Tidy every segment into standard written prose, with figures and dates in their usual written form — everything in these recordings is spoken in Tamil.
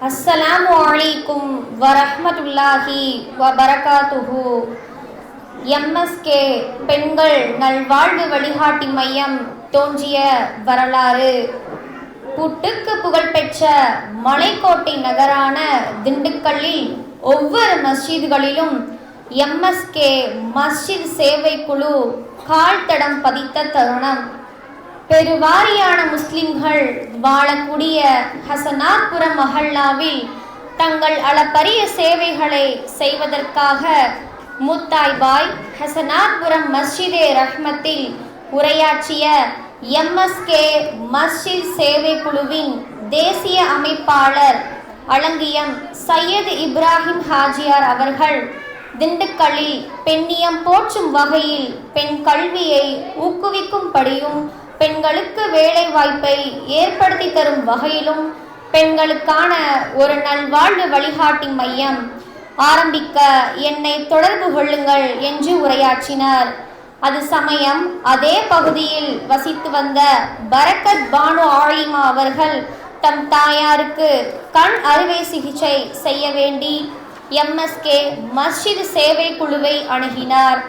அஸ்ஸலாமு அலைக்கும் வரஹ்மத்துல்லாஹி வபரகாத்துஹு. எம்எஸ்கே பெண்கள் நல்வாழ்வு வழிகாட்டி மையம் தோன்றிய வரலாறு. புட்டுக்கு புகழ்பெற்ற மலைக்கோட்டை நகரான திண்டுக்கல்லில் ஒவ்வொரு மஸ்ஜிதுகளிலும் எம்எஸ்கே மஸ்ஜித் சேவை குழு கால்தடம் பதித்த தருணம். பெருவாரியான முஸ்லிம்கள் வாழக்கூடிய ஹசனாத்புரம் மஹல்லாவில் தங்கள் அளப்பரிய சேவைகளை செய்வதற்காக முத்தாய்பாய் ஹசனாத்புரம் மஸ்ஜிதே ரஹ்மத்தில் உரையாற்றிய எம்எஸ்கே மஸ்ஜித் சேவை குழுவின் தேசிய அமைப்பாளர் அலங்கியம் சையது இப்ராஹிம் ஹாஜியார் அவர்கள் திண்டுக்கல்லில் பெண்ணியம் போற்றும் வகையில் பெண் கல்வியை ஊக்குவிக்கும்படியும் பெண்களுக்கு வேலை வாய்ப்பை ஏற்படுத்தி தரும் வகையிலும் பெண்களுக்கான ஒரு நல்வாழ்வு வழிகாட்டி மையம் ஆரம்பிக்க என்னை தொடர்பு கொள்ளுங்கள் என்று உரையாற்றினார். அது சமயம் அதே பகுதியில் வசித்து வந்த பரக்கத் பானு ஆலிமா அவர்கள் தம் தாயாருக்கு கண் அறுவை சிகிச்சை செய்ய வேண்டி எம்எஸ்கே மஸ்ஜித் சேவை குழுவை அணுகினார்.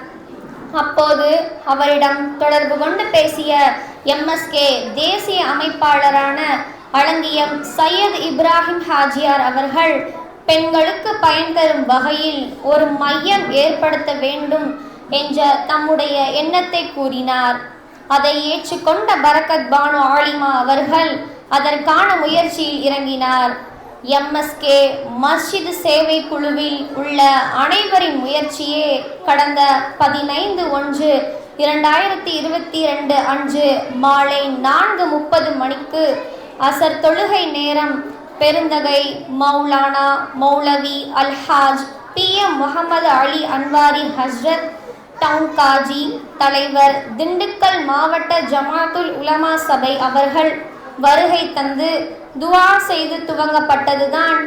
அப்போது அவரிடம் தொடர்பு கொண்டு பேசிய எம்எஸ்கே தேசிய அமைப்பாளரான அலங்கியம் சையத் இப்ராஹிம் ஹாஜியார் அவர்கள் பெண்களுக்கு பயன் தரும் வகையில் ஒரு மையம் ஏற்படுத்த வேண்டும் என்ற தம்முடைய எண்ணத்தை கூறினார். அதை ஏற்றுக்கொண்ட பரக்கத் பானு ஆலிமா அவர்கள் அதற்கான முயற்சியில் இறங்கினார். எம்எஸ்கே மஸ்ஜித் சேவை குழுவில் உள்ள அனைவரின் முயற்சியே கடந்த 15/1/2022 அன்று மாலை 4:30 மணிக்கு அசர் தொழுகை நேரம் பெருந்தகை மௌலானா மௌலவி அல்ஹாஜ் PM முகமது அலி அன்வாரி ஹஸ்ரத் டவுன் காஜி தலைவர் திண்டுக்கல் மாவட்ட ஜமாத்துல் உலமா சபை அவர்கள் வருகை தந்து துவா செய்து துவங்கப்பட்டதுதான்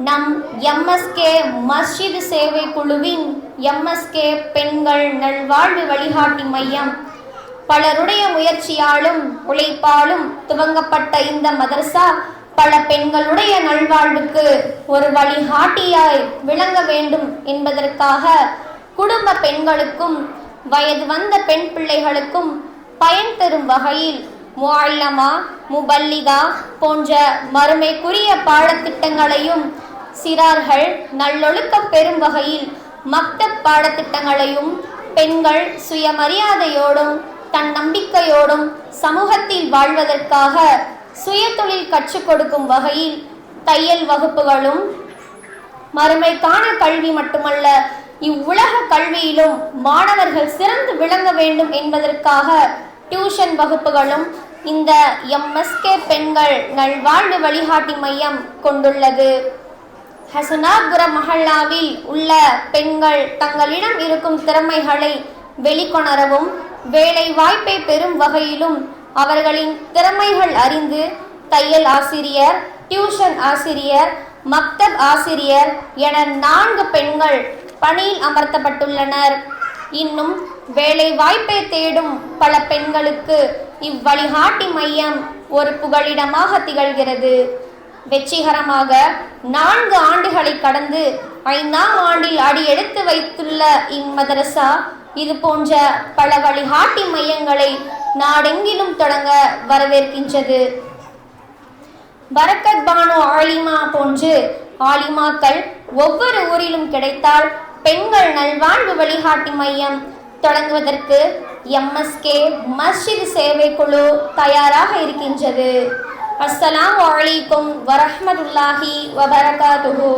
நம் எம்எஸ்கே மஸ்ஜித் சேவை குழுவின் எம்எஸ்கே பெண்கள் நல்வாழ்வு வழிகாட்டி மையம். பலருடைய முயற்சியாலும் உழைப்பாலும் துவங்கப்பட்ட இந்த மதரசா பல பெண்களுடைய நல்வாழ்வுக்கு ஒரு வழிகாட்டியாய் விளங்க வேண்டும் என்பதற்காக குடும்ப பெண்களுக்கும் வயது வந்த பெண் பிள்ளைகளுக்கும் பயன் தரும் வகையில் முஅல்லமா முபல்லிகா போன்ற மறுமைக்குரிய பாடத்திட்டங்களையும் சிறார்கள் நல்லொழுக்கம் பெறும் வகையில் மக்தப் பாடத்திட்டங்களையும் பெண்கள் சுயமரியாதையோடும் தன்னம்பிக்கையோடும் சமூகத்தில் வாழ்வதற்காக சுயதொழில் கற்றுக் கொடுக்கும் வகையில் தையல் வகுப்புகளும் மறுமைக்கான கல்வி மட்டுமல்ல இவ்வுலக கல்வியிலும் மாணவர்கள் சிறந்து விளங்க வேண்டும் என்பதற்காக டியூஷன் வகுப்புகளும் இந்த எம்எஸ்கே பெண்கள் நல்வாழ்வு வழிகாட்டி மையம் கொண்டுள்ளது. ஹசனாத்புரம் மஹல்லாவில் உள்ள பெண்கள் தங்களிடம் இருக்கும் திறமைகளை வெளிக்கொணரவும் வேலை வாய்ப்பை பெறும் வகையிலும் அவர்களின் திறமைகள் அறிந்து தையல் ஆசிரியர், டியூஷன் ஆசிரியர், மக்தப் ஆசிரியர் என 4 பெண்கள் பணியில் அமர்த்தப்பட்டுள்ளனர். இன்னும் வேலை வாய்ப்பை தேடும் பல பெண்களுக்கு இவ்வழிகாட்டி மையம் ஒரு புகலிடமாக திகழ்கிறது. வெற்றிகரமாக 4 ஆண்டுகளை கடந்து 5ஆம் ஆண்டில் அடி எடுத்து வைத்துள்ள இம்மதரசா இது போன்ற பல வழிகாட்டி மையங்களை நாடெங்கிலும் தொடங்க வரவேற்கின்றது. பரக்கத் பானு ஆலிமா போன்று ஆலிமாக்கள் ஒவ்வொரு ஊரிலும் கிடைத்தால் பெண்கள் நல்வாழ்வு வழிகாட்டி மையம் தொடங்குவதற்கு எம்எஸ்கே மஸ்ஜித் சேவை குழு தயாராக இருக்கின்றது. அஸ்ஸலாமு அலைக்கும் வரஹ்மத்துல்லாஹி வபரகாத்துஹு.